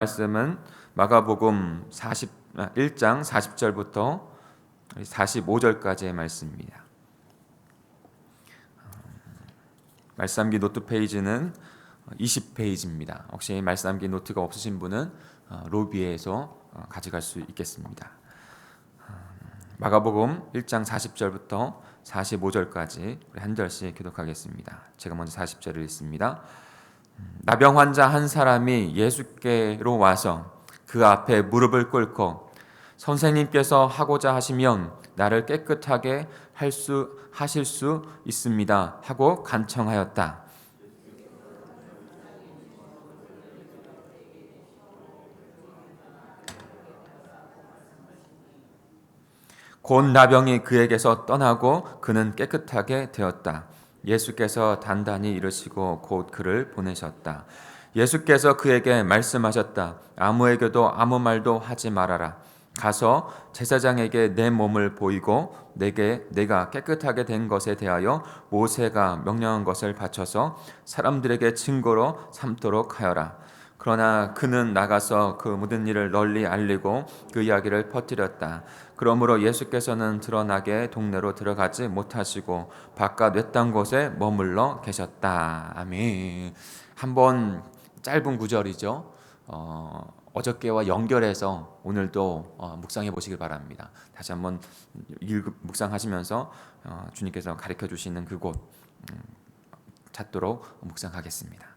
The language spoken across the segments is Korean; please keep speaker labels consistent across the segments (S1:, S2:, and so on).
S1: 말씀은 마가복음 1장 40절부터 45절까지의 말씀입니다. 말씀암기 노트 페이지는 20페이지입니다. 혹시 말씀암기 노트가 없으신 분은 로비에서 가져갈 수 있겠습니다. 마가복음 1장 40절부터 45절까지 우리 한 절씩 교독하겠습니다. 제가 먼저 40절을 읽습니다. 나병 환자 한 사람이 예수께로 와서 그 앞에 무릎을 꿇고 선생님께서 하고자 하시면 나를 깨끗하게 하실 수 있습니다 하고 간청하였다. 곧 나병이 그에게서 떠나고 그는 깨끗하게 되었다. 예수께서 단단히 이르시고 곧 그를 보내셨다. 예수께서 그에게 말씀하셨다. 아무에게도 아무 말도 하지 말아라. 가서 제사장에게 내 몸을 보이고 내가 깨끗하게 된 것에 대하여 모세가 명령한 것을 바쳐서 사람들에게 증거로 삼도록 하여라. 그러나 그는 나가서 그 모든 일을 널리 알리고 그 이야기를 퍼뜨렸다. 그러므로 예수께서는 드러나게 동네로 들어가지 못하시고 바깥 외딴 곳에 머물러 계셨다. 아멘. 한번 짧은 구절이죠. 어저께와 연결해서 오늘도 묵상해 보시길 바랍니다. 다시 한번 묵상하시면서 주님께서 가르쳐 주시는 그곳 찾도록 묵상하겠습니다.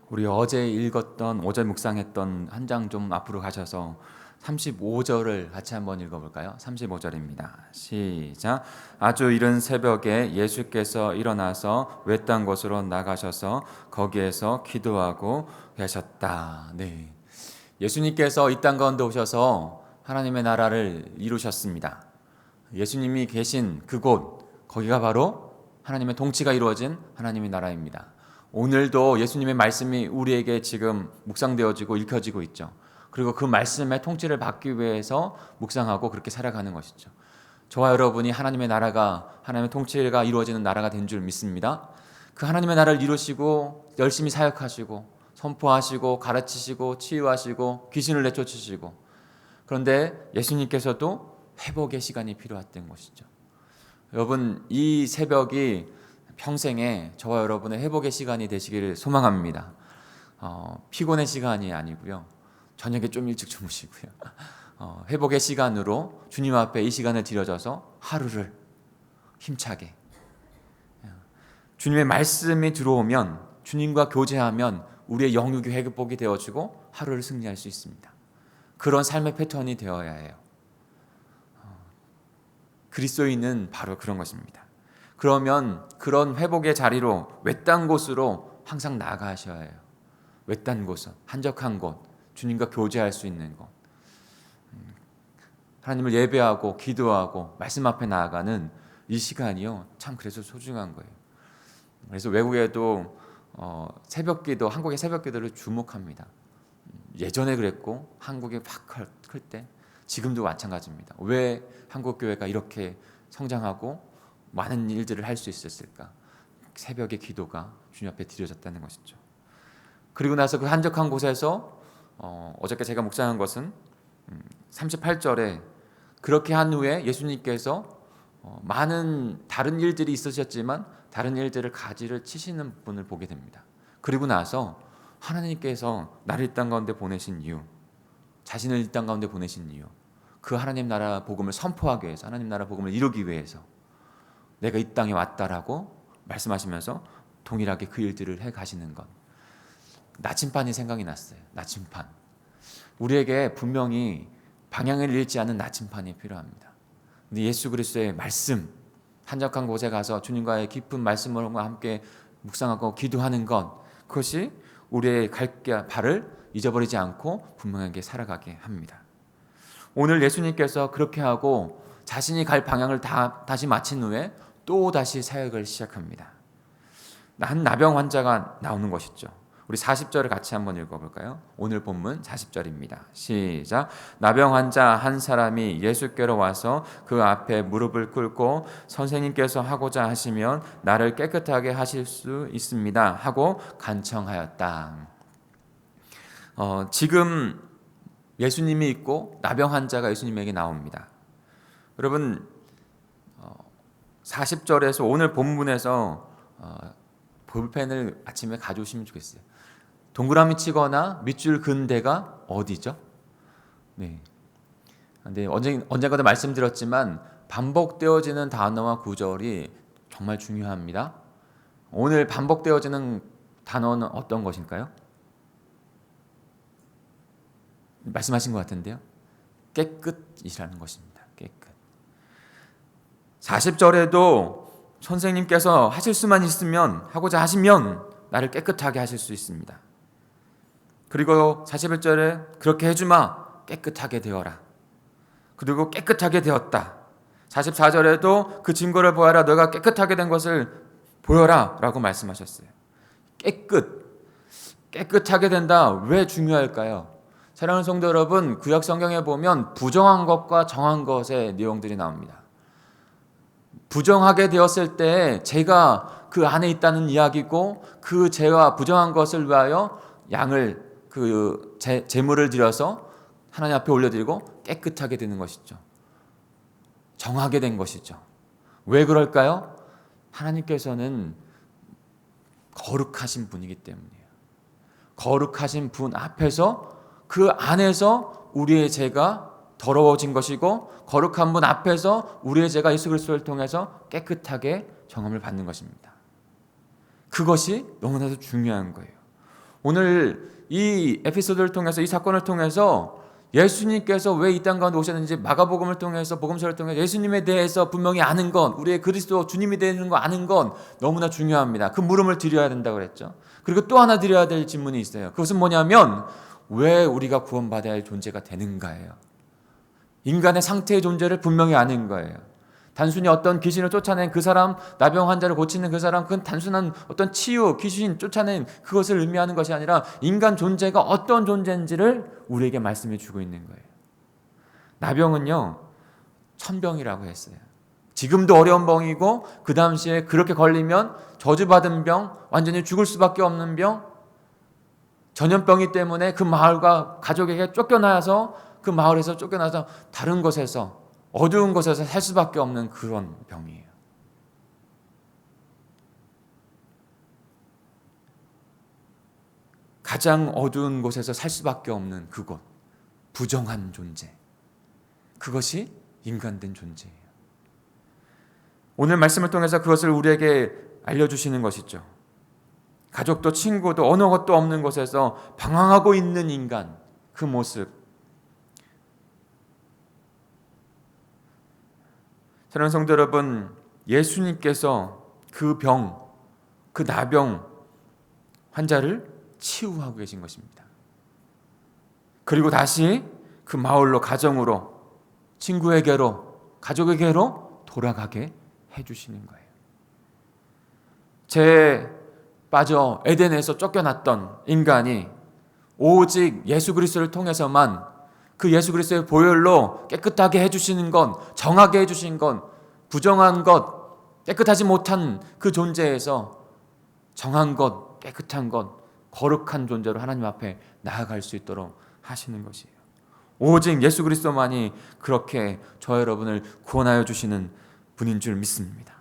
S1: 우리 어제 읽었던 5절 묵상했던 한 장 좀 앞으로 가셔서 35절을 같이 한번 읽어볼까요? 35절입니다. 시작. 아주 이른 새벽에 예수께서 일어나서 외딴 곳으로 나가셔서 거기에서 기도하고 계셨다. 네, 예수님께서 이 땅 가운데 오셔서 하나님의 나라를 이루셨습니다. 예수님이 계신 그곳, 거기가 바로 하나님의 통치가 이루어진 하나님의 나라입니다. 오늘도 예수님의 말씀이 우리에게 지금 묵상되어지고 읽혀지고 있죠. 그리고 그 말씀의 통치를 받기 위해서 묵상하고 그렇게 살아가는 것이죠. 저와 여러분이 하나님의 나라가, 하나님의 통치가 이루어지는 나라가 된 줄 믿습니다. 그 하나님의 나라를 이루시고 열심히 사역하시고 선포하시고 가르치시고 치유하시고 귀신을 내쫓으시고, 그런데 예수님께서도 회복의 시간이 필요했던 것이죠. 여러분, 이 새벽이 평생에 저와 여러분의 회복의 시간이 되시기를 소망합니다. 피곤의 시간이 아니고요, 저녁에 좀 일찍 주무시고요, 회복의 시간으로 주님 앞에 이 시간을 들여져서 하루를 힘차게, 주님의 말씀이 들어오면, 주님과 교제하면 우리의 영육이 회복이 되어지고 하루를 승리할 수 있습니다. 그런 삶의 패턴이 되어야 해요. 그리스도인은 바로 그런 것입니다. 그러면 그런 회복의 자리로, 외딴 곳으로 항상 나가셔야 해요. 외딴 곳은 한적한 곳, 주님과 교제할 수 있는 곳, 하나님을 예배하고 기도하고 말씀 앞에 나아가는 이 시간이요, 참 그래서 소중한 거예요. 그래서 외국에도 새벽기도, 한국의 새벽기도를 주목합니다. 예전에 그랬고 한국이 확 클 때, 지금도 마찬가지입니다. 왜 한국 교회가 이렇게 성장하고 많은 일들을 할 수 있었을까? 새벽의 기도가 주님 앞에 드려졌다는 것이죠. 그리고 나서 그 한적한 곳에서 어저께 제가 묵상한 것은 38절에 그렇게 한 후에 예수님께서 많은 다른 일들이 있으셨지만 다른 일들을 가지를 치시는 분을 보게 됩니다. 그리고 나서 하나님께서 나를 이 땅 가운데 보내신 이유, 자신을 이 땅 가운데 보내신 이유, 그 하나님 나라 복음을 선포하기 위해서, 하나님 나라 복음을 이루기 위해서 내가 이 땅에 왔다라고 말씀하시면서 동일하게 그 일들을 해 가시는 것. 나침반이 생각이 났어요. 나침반. 우리에게 분명히 방향을 잃지 않은 나침반이 필요합니다. 근데 예수 그리스도의 말씀, 한적한 곳에 가서 주님과의 깊은 말씀으로 함께 묵상하고 기도하는 것, 그것이 우리의 갈 발을 잊어버리지 않고 분명하게 살아가게 합니다. 오늘 예수님께서 그렇게 하고 자신이 갈 방향을 다시 마친 후에 또 다시 사역을 시작합니다. 한 나병 환자가 나오는 것이죠. 우리 40절을 같이 한번 읽어볼까요? 오늘 본문 40절입니다. 시작. 나병 환자 한 사람이 예수께로 와서 그 앞에 무릎을 꿇고 선생님께서 하고자 하시면 나를 깨끗하게 하실 수 있습니다 하고 간청하였다. 지금 예수님이 있고 나병 환자가 예수님에게 나옵니다. 여러분, 40절에서 오늘 본문에서 볼펜을 아침에 가져오시면 좋겠어요. 동그라미 치거나 밑줄 긋은 데가 어디죠? 네. 근데 언젠가도 말씀드렸지만 반복되어지는 단어와 구절이 정말 중요합니다. 오늘 반복되어지는 단어는 어떤 것일까요? 말씀하신 것 같은데요. 깨끗이라는 것입니다. 깨끗. 40절에도 선생님께서 하실 수만 있으면, 하고자 하시면 나를 깨끗하게 하실 수 있습니다. 그리고 41절에 그렇게 해주마, 깨끗하게 되어라. 그리고 깨끗하게 되었다. 44절에도 그 증거를 보아라, 너가 깨끗하게 된 것을 보여라 라고 말씀하셨어요. 깨끗하게 된다. 왜 중요할까요? 사랑하는 성도 여러분, 구약 성경에 보면 부정한 것과 정한 것의 내용들이 나옵니다. 부정하게 되었을 때 죄가 그 안에 있다는 이야기고, 그 죄와 부정한 것을 위하여 양을, 그 제물을 드려서 하나님 앞에 올려드리고 깨끗하게 되는 것이죠. 정하게 된 것이죠. 왜 그럴까요? 하나님께서는 거룩하신 분이기 때문이에요. 거룩하신 분 앞에서, 그 안에서 우리의 죄가 더러워진 것이고, 거룩한 분 앞에서 우리의 죄가 예수 그리스도를 통해서 깨끗하게 정함을 받는 것입니다. 그것이 너무나도 중요한 거예요. 오늘 이 에피소드를 통해서, 이 사건을 통해서 예수님께서 왜 이 땅 가운데 오셨는지 마가복음을 통해서, 복음서를 통해서 예수님에 대해서 분명히 아는 건, 우리의 그리스도 주님이 되는 거 아는 건 너무나 중요합니다. 그 물음을 드려야 된다고 그랬죠. 그리고 또 하나 드려야 될 질문이 있어요. 그것은 뭐냐면 왜 우리가 구원받아야 할 존재가 되는가예요. 인간의 상태의 존재를 분명히 아는 거예요. 단순히 어떤 귀신을 쫓아낸 그 사람, 나병 환자를 고치는 그 사람, 그건 단순한 어떤 치유, 귀신 쫓아낸 그것을 의미하는 것이 아니라 인간 존재가 어떤 존재인지를 우리에게 말씀해 주고 있는 거예요. 나병은요, 천병이라고 했어요. 지금도 어려운 병이고 그 당시에 그렇게 걸리면 저주받은 병, 완전히 죽을 수밖에 없는 병, 전염병이 때문에 그 마을과 가족에게 쫓겨나서, 그 마을에서 쫓겨나서 다른 곳에서, 어두운 곳에서 살 수밖에 없는 그런 병이에요. 가장 어두운 곳에서 살 수밖에 없는 그곳, 부정한 존재, 그것이 인간된 존재예요. 오늘 말씀을 통해서 그것을 우리에게 알려주시는 것이죠. 가족도 친구도 어느 것도 없는 곳에서 방황하고 있는 인간, 그 모습. 사랑하는 성도 여러분, 예수님께서 그 병, 그 나병 환자를 치유하고 계신 것입니다. 그리고 다시 그 마을로, 가정으로, 친구에게로, 가족에게로 돌아가게 해주시는 거예요. 죄에 빠져 에덴에서 쫓겨났던 인간이 오직 예수 그리스도를 통해서만, 그 예수 그리스도의 보혈로 깨끗하게 해주시는 건, 정하게 해주신 건, 부정한 것, 깨끗하지 못한 그 존재에서 정한 것, 깨끗한 것, 거룩한 존재로 하나님 앞에 나아갈 수 있도록 하시는 것이에요. 오직 예수 그리스도만이 그렇게 저 여러분을 구원하여 주시는 분인 줄 믿습니다.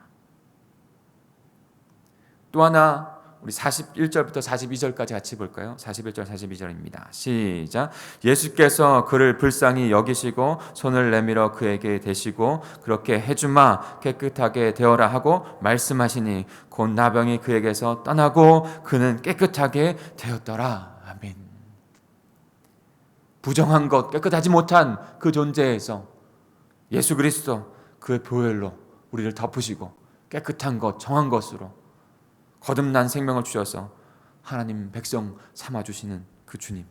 S1: 또 하나, 우리 41절부터 42절까지 같이 볼까요? 41절 42절입니다. 시작. 예수께서 그를 불쌍히 여기시고 손을 내밀어 그에게 대시고 그렇게 해주마 깨끗하게 되어라 하고 말씀하시니 곧 나병이 그에게서 떠나고 그는 깨끗하게 되었더라. 아멘. 부정한 것, 깨끗하지 못한 그 존재에서 예수 그리스도 그의 보혈로 우리를 덮으시고 깨끗한 것, 정한 것으로 거듭난 생명을 주셔서 하나님 백성 삼아주시는 그 주님,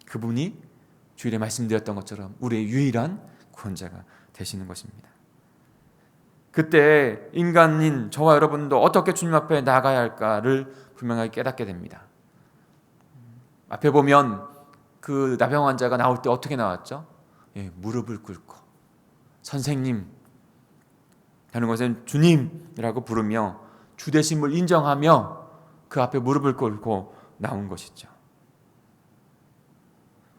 S1: 그분이 주일에 말씀드렸던 것처럼 우리의 유일한 구원자가 되시는 것입니다. 그때 인간인 저와 여러분도 어떻게 주님 앞에 나가야 할까를 분명하게 깨닫게 됩니다. 앞에 보면 그 나병 환자가 나올 때 어떻게 나왔죠? 무릎을 꿇고 선생님 하는 것은 주님이라고 부르며 주되심을 인정하며 그 앞에 무릎을 꿇고 나온 것이죠.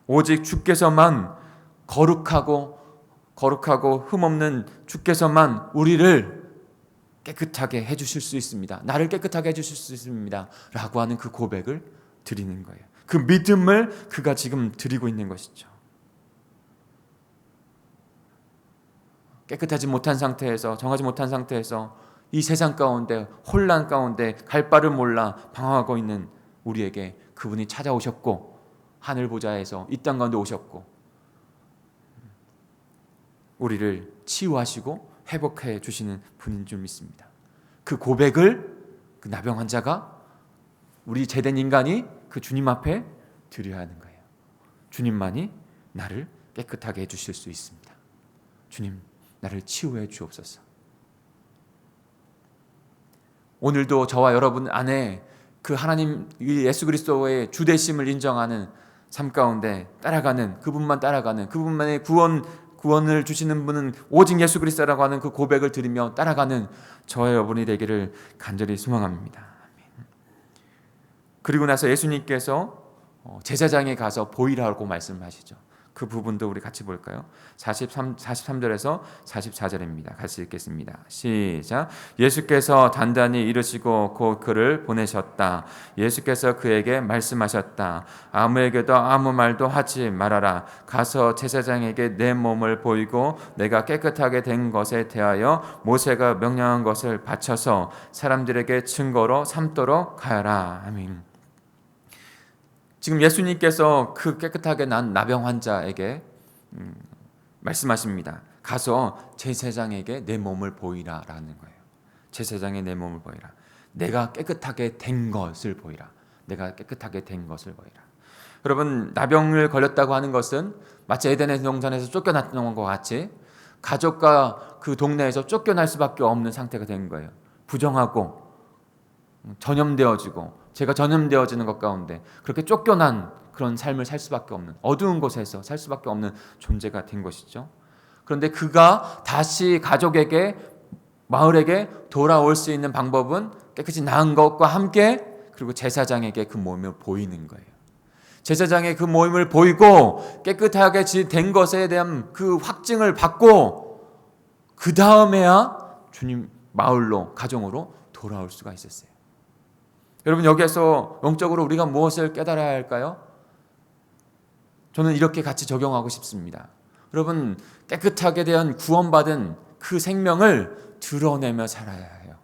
S1: 오직 주께서만 거룩하고 흠없는 주께서만 우리를 깨끗하게 해주실 수 있습니다. 나를 깨끗하게 해주실 수 있습니다. 라고 하는 그 고백을 드리는 거예요. 그 믿음을 그가 지금 드리고 있는 것이죠. 깨끗하지 못한 상태에서, 정하지 못한 상태에서 이 세상 가운데, 혼란 가운데 갈 바를 몰라 방황하고 있는 우리에게 그분이 찾아오셨고 하늘 보좌에서 이 땅 가운데 오셨고 우리를 치유하시고 회복해 주시는 분인 줄 믿습니다. 그 고백을 그 나병 환자가, 우리 죄된 인간이 그 주님 앞에 드려야 하는 거예요. 주님만이 나를 깨끗하게 해주실 수 있습니다. 주님, 나를 치유해 주옵소서. 오늘도 저와 여러분 안에 그 하나님 예수 그리스도의 주되심을 인정하는 삶 가운데 따라가는, 그분만 따라가는, 그분만의 구원을 주시는 분은 오직 예수 그리스도라고 하는 그 고백을 들으며 따라가는 저와 여러분이 되기를 간절히 소망합니다. 그리고 나서 예수님께서 제사장에 가서 보이라고 말씀하시죠. 그 부분도 우리 같이 볼까요? 43절에서 44절입니다. 같이 읽겠습니다. 시작. 예수께서 단단히 이르시고 곧 그를 보내셨다. 예수께서 그에게 말씀하셨다. 아무에게도 아무 말도 하지 말아라. 가서 제사장에게 내 몸을 보이고 내가 깨끗하게 된 것에 대하여 모세가 명령한 것을 바쳐서 사람들에게 증거로 삼도록 하여라. 아멘. 지금 예수님께서 그 깨끗하게 난 나병 환자에게 말씀하십니다. 가서 제사장에게 내 몸을 보이라라는 거예요. 제사장에 내 몸을 보이라. 내가 깨끗하게 된 것을 보이라. 내가 깨끗하게 된 것을 보이라. 여러분, 나병을 걸렸다고 하는 것은 마치 에덴의 동산에서 쫓겨났던 것 같이 가족과 그 동네에서 쫓겨날 수밖에 없는 상태가 된 거예요. 부정하고 전염되어지고 제가 전염되어지는 것 가운데 그렇게 쫓겨난 그런 삶을 살 수밖에 없는, 어두운 곳에서 살 수밖에 없는 존재가 된 것이죠. 그런데 그가 다시 가족에게, 마을에게 돌아올 수 있는 방법은 깨끗이 나은 것과 함께 그리고 제사장에게 그 몸을 보이는 거예요. 제사장의 그 모임을 보이고 깨끗하게 된 것에 대한 그 확증을 받고 그 다음에야 주님 마을로, 가정으로 돌아올 수가 있었어요. 여러분, 여기에서 영적으로 우리가 무엇을 깨달아야 할까요? 저는 이렇게 같이 적용하고 싶습니다. 여러분, 깨끗하게 대한 구원받은 그 생명을 드러내며 살아야 해요.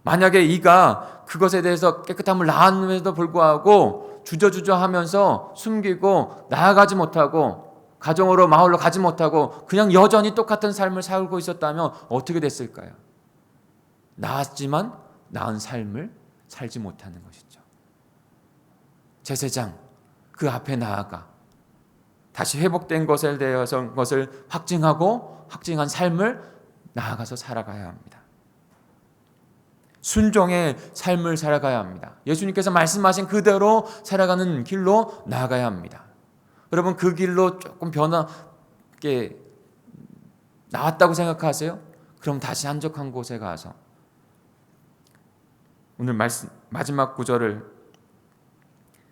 S1: 만약에 이가 그것에 대해서 깨끗함을 나았음에도 불구하고 주저주저 하면서 숨기고 나아가지 못하고 가정으로 마을로 가지 못하고 그냥 여전히 똑같은 삶을 살고 있었다면 어떻게 됐을까요? 나았지만 나은 삶을 살지 못하는 것이죠. 제사장 그 앞에 나아가 다시 회복된 것에 대해서 것을 확증하고 확증한 삶을 나아가서 살아가야 합니다. 순종의 삶을 살아가야 합니다. 예수님께서 말씀하신 그대로 살아가는 길로 나아가야 합니다. 여러분, 그 길로 조금 변화게 나왔다고 생각하세요? 그럼 다시 한적한 곳에 가서 오늘 마지막 구절을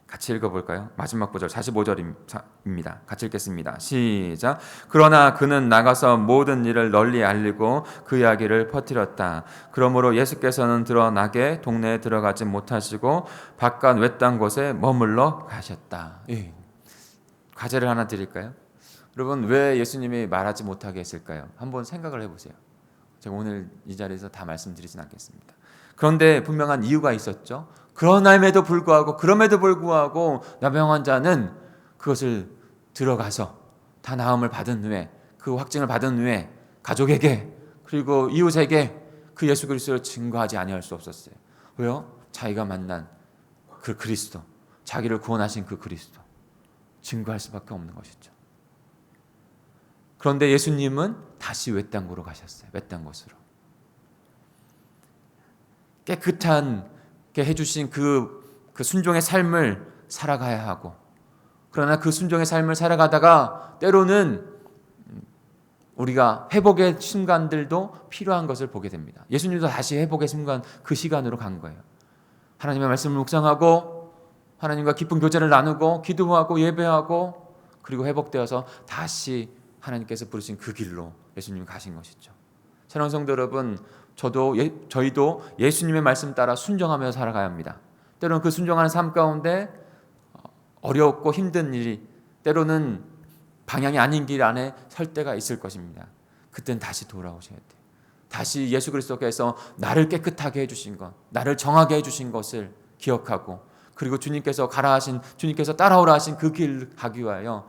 S1: 같이 읽어볼까요? 마지막 구절 45절입니다. 같이 읽겠습니다. 시작. 그러나 그는 나가서 모든 일을 널리 알리고 그 이야기를 퍼뜨렸다. 그러므로 예수께서는 드러나게 동네에 들어가지 못하시고 바깥 외딴 곳에 머물러 가셨다. 예. 과제를 하나 드릴까요? 여러분, 왜 예수님이 말하지 못하게 했을까요? 한번 생각을 해보세요. 제가 오늘 이 자리에서 다 말씀드리진 않겠습니다. 그런데 분명한 이유가 있었죠. 그럼에도 불구하고 나병 환자는 그것을 들어가서 다 나음을 받은 후에, 그 확증을 받은 후에 가족에게 그리고 이웃에게 그 예수 그리스도를 증거하지 아니할 수 없었어요. 왜요? 자기가 만난 그 그리스도, 자기를 구원하신 그 그리스도 증거할 수밖에 없는 것이죠. 그런데 예수님은 다시 외딴 곳으로 가셨어요. 외딴 곳으로. 깨끗하게 해주신 그 순종의 삶을 살아가야 하고, 그러나 그 순종의 삶을 살아가다가 때로는 우리가 회복의 순간들도 필요한 것을 보게 됩니다. 예수님도 다시 회복의 순간, 그 시간으로 간 거예요. 하나님의 말씀을 묵상하고 하나님과 깊은 교제를 나누고 기도하고 예배하고 그리고 회복되어서 다시 하나님께서 부르신 그 길로 예수님이 가신 것이죠. 사랑하는 성도 여러분, 저희도 예수님의 말씀 따라 순종하며 살아가야 합니다. 때로는 그 순종하는 삶 가운데 어렵고 힘든 일이, 때로는 방향이 아닌 길 안에 설 때가 있을 것입니다. 그때는 다시 돌아오셔야 돼요. 다시 예수 그리스도께서 나를 깨끗하게 해주신 것, 나를 정하게 해주신 것을 기억하고, 그리고 주님께서 따라오라 하신 그 길 가기 위하여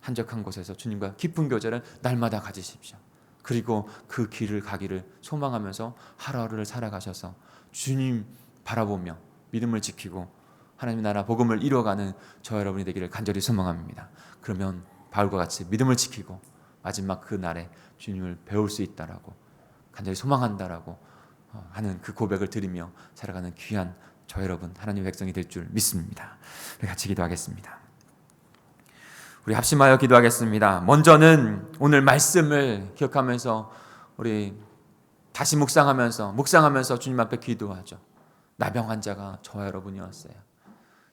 S1: 한적한 곳에서 주님과 깊은 교제를 날마다 가지십시오. 그리고 그 길을 가기를 소망하면서 하루하루를 살아가셔서 주님 바라보며 믿음을 지키고 하나님 나라 복음을 이루어가는 저 여러분이 되기를 간절히 소망합니다. 그러면 바울과 같이 믿음을 지키고 마지막 그 날에 주님을 배울 수 있다라고 간절히 소망한다라고 하는 그 고백을 드리며 살아가는 귀한 저 여러분 하나님의 백성이 될 줄 믿습니다. 우리 같이 기도하겠습니다. 우리 합심하여 기도하겠습니다. 먼저는 오늘 말씀을 기억하면서 우리 다시 묵상하면서 주님 앞에 기도하죠. 나병 환자가 저와 여러분이었어요.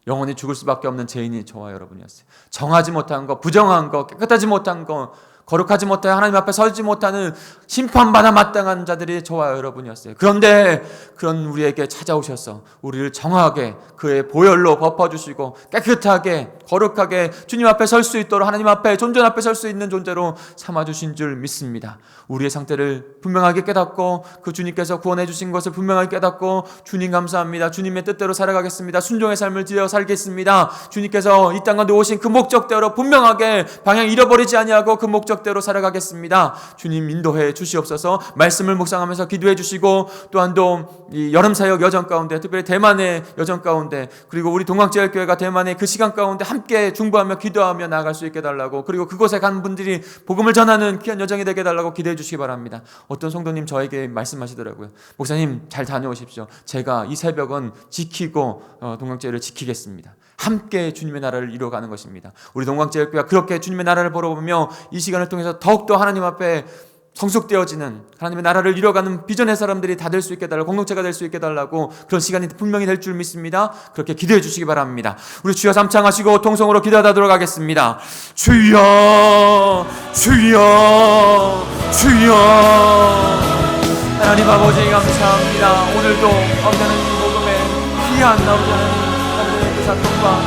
S1: 영원히 죽을 수밖에 없는 죄인이 저와 여러분이었어요. 정하지 못한 거, 부정한 거, 깨끗하지 못한 거, 거룩하지 못하여 하나님 앞에 서지 못하는 심판받아 마땅한 자들이 저와 여러분이었어요. 그런데 그런 우리에게 찾아오셔서 우리를 정하게 그의 보혈로 덮어주시고 깨끗하게 거룩하게 주님 앞에 설 수 있도록 하나님 앞에 존전 앞에 설 수 있는 존재로 삼아주신 줄 믿습니다. 우리의 상태를 분명하게 깨닫고 그 주님께서 구원해 주신 것을 분명하게 깨닫고 주님 감사합니다. 주님의 뜻대로 살아가겠습니다. 순종의 삶을 지어 살겠습니다. 주님께서 이 땅 가운데 오신 그 목적대로 분명하게 방향 잃어버리지 아니하고 그 목적대로 살아가겠습니다. 주님 인도해 주시옵소서. 말씀을 묵상하면서 기도해 주시고 또한 또 이 여름 사역 여정 가운데 특별히 대만의 여정 가운데 그리고 우리 동학제일교회가 대만의 그 시간 가운데 함께 중보하며 기도하며 나아갈 수 있게 달라고 그리고 그곳에 간 분들이 복음을 전하는 귀한 여정이 되게 달라고 기도해 주시기 바랍니다. 어떤 성도님 저에게 말씀하시더라고요. 목사님 잘 다녀오십시오. 제가 이 새벽은 지키고 동학제일을 지키겠습니다. 함께 주님의 나라를 이루어가는 것입니다. 우리 동학제일교회가 그렇게 주님의 나라를 바라보며 이 시간을 통해서 더욱더 하나님 앞에 성숙되어지는 하나님의 나라를 이뤄가는 비전의 사람들이 다 될 수 있게 달라고 공동체가 될 수 있게 달라고 그런 시간이 분명히 될 줄 믿습니다. 그렇게 기도해 주시기 바랍니다. 우리 주여 삼창하시고 통성으로 기도하도록 하겠습니다. 주여 주여 주여 하나님 아버지 감사합니다. 오늘도 아버지 하나님 복음의 귀한 아버지 하나님 그 사건과